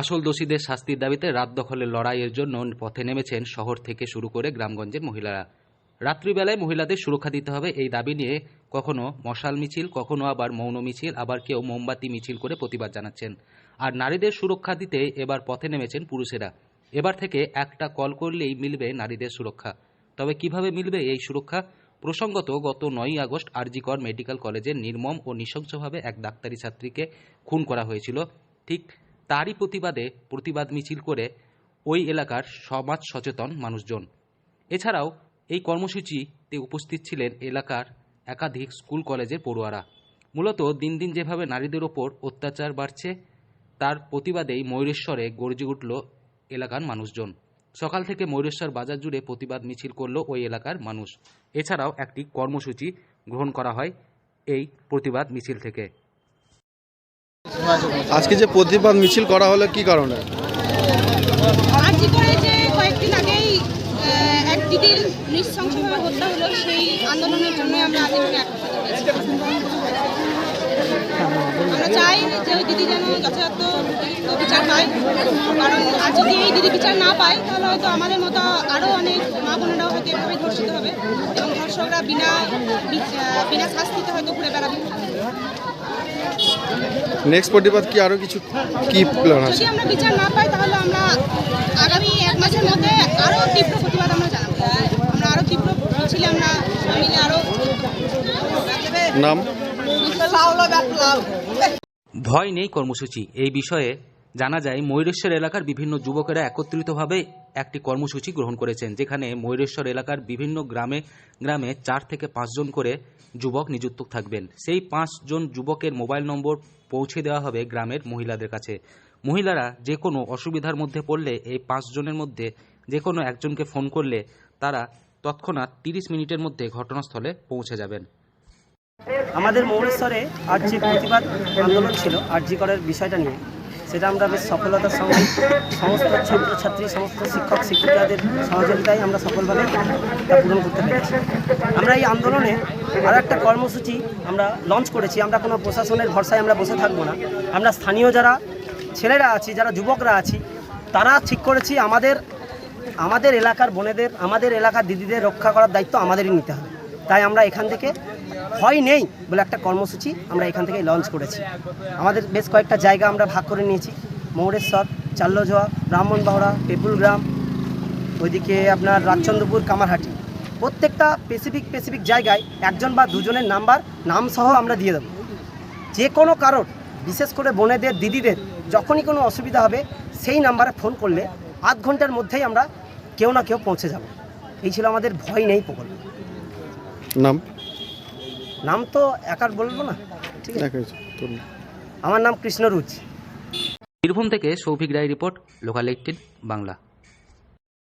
আসল দোষীদের শাস্তির দাবিতে রাত দখলের লড়াইয়ের জন্য পথে নেমেছেন শহর থেকে শুরু করে গ্রামগঞ্জের মহিলারা। রাত্রিবেলায় মহিলাদের সুরক্ষা দিতে হবে এই দাবি নিয়ে কখনো মশাল মিছিল, কখনো আবার মৌন মিছিল, আবার কেউ মোমবাতি মিছিল করে প্রতিবাদ জানাচ্ছেন। আর নারীদের সুরক্ষা দিতে এবার পথে নেমেছেন পুরুষেরা। এবার থেকে একটা কল করলেই মিলবে নারীদের সুরক্ষা। তবে কিভাবে মিলবে এই সুরক্ষা? প্রসঙ্গত, গত 9ই আগস্ট আরজিকর মেডিকেল কলেজের নির্মম ও নৃশংসভাবে এক ডাক্তারি ছাত্রীকে খুন করা হয়েছিল। ঠিক তারই প্রতিবাদ মিছিল করে ওই এলাকার সমাজ সচেতন মানুষজন। এছাড়াও এই কর্মসূচিতে উপস্থিত ছিলেন এলাকার একাধিক স্কুল কলেজের পড়ুয়ারা। মূলত দিন দিন যেভাবে নারীদের ওপর অত্যাচার বাড়ছে তার প্রতিবাদেই ময়ূরেশ্বরে গর্জে উঠল এলাকার মানুষজন। সকাল থেকে ময়ূরেশ্বর বাজার জুড়ে প্রতিবাদ মিছিল করল ওই এলাকার মানুষ। এছাড়াও একটি কর্মসূচি গ্রহণ করা হয় এই প্রতিবাদ মিছিল থেকে। আজকে যে প্রতিবাদ মিছিল করা হলো কি কারণে? আজকে করে যে কয়েকদিন আগেই এক দিদির নৃশংসভাবে হত্যা হলো, সেই আন্দোলনের জন্য আমরা আজ এখানে আমরা চাই যে ওই দিদি যেন যথাযথ বিচার পায়। কারণ আজ যদি এই দিদি বিচার না পায় তাহলে হয়তো আমাদের মতো আরও অনেক মা বোনেরাও হয়তো এভাবে ধর্ষিত হবে এবং ধর্ষকরা বিনা শাস্তিতে হয়তো ঘুরে বেড়াবে। নেক্সট প্রতিবাদ কি আরো কিছু কি প্ল্যান আছে? যদি আমরা বিচার না পাই তাহলে আমরা আগামী 1 মাসের মধ্যে আরো তীব্র প্রতিবাদ আমরা জানাবো। আমরা আরো তীব্র মিছিলে আমরা মিলে আরো নাম ভয় নেই কর্মসূচি। এই বিষয়ে জানা যায় ময়ূরেশ্বর এলাকার বিভিন্ন যুবকেরা একত্রিতভাবে একটি কর্মসূচি গ্রহণ করেছেন, যেখানে ময়ূরেশ্বর এলাকার বিভিন্ন গ্রামে 4 থেকে 5 জন করে যুবক নিযুক্ত থাকবেন। সেই 5 জন যুবকের মোবাইল নম্বর পৌঁছে দেওয়া হবে গ্রামের মহিলাদের কাছে। মহিলারা যে কোনো অসুবিধার মধ্যে পড়লে এই 5 জনের মধ্যে যে কোনো একজনকে ফোন করলে তারা তৎক্ষণাৎ 30 মিনিটের মধ্যে ঘটনাস্থলে পৌঁছে যাবেন। আমাদের ময়ূরেশ্বরে আজ যে প্রতিবাদ আন্দোলন ছিল আরজিকরের বিষয়টা নিয়ে, সেটা আমরা বেশ সফলতার সঙ্গে সমস্ত ছাত্রছাত্রী, সমস্ত শিক্ষক শিক্ষিকাদের সহযোগিতায় আমরা সফলভাবে তা পূরণ করতে পেরেছি। আমরা এই আন্দোলনে আরও একটা কর্মসূচি আমরা লঞ্চ করেছি। আমরা কোনো প্রশাসনের ভরসায় আমরা বসে থাকবো না। আমরা স্থানীয় যারা ছেলেরা আছি, যারা যুবকরা আছি, তারা ঠিক করেছি আমাদের এলাকার বোনেদের, আমাদের এলাকার দিদিদের রক্ষা করার দায়িত্ব আমাদেরই নিতে হবে। তাই আমরা এখান থেকে ভয় নেই বলে একটা কর্মসূচি আমরা এখান থেকে লঞ্চ করেছি। আমাদের বেশ কয়েকটা জায়গা আমরা ভাগ করে নিয়েছি। ময়ূরেশ্বর, চাল্লজোয়া, ব্রাহ্মণবাহড়া, পেপুলগ্রাম, ওইদিকে আপনার রাজচন্দ্রপুর, কামারহাটি, প্রত্যেকটা স্পেসিফিক জায়গায় 1 জন বা 2 জনের নামসহ আমরা দিয়ে দেবো। যে কোনো কারোর, বিশেষ করে বোনেদের, দিদিদের যখনই কোনো অসুবিধা হবে সেই নাম্বারে ফোন করলে আধ ঘন্টার মধ্যেই আমরা কেউ না কেউ পৌঁছে যাব। এই ছিল আমাদের ভয় নেই প্রকল্প। নাম তো একার বলবো না, ঠিক আছে? আমার নাম কৃষ্ণরুজ। বীরভূম থেকে সৌভিক রায় রিপোর্ট, লোকাল 18 বাংলা।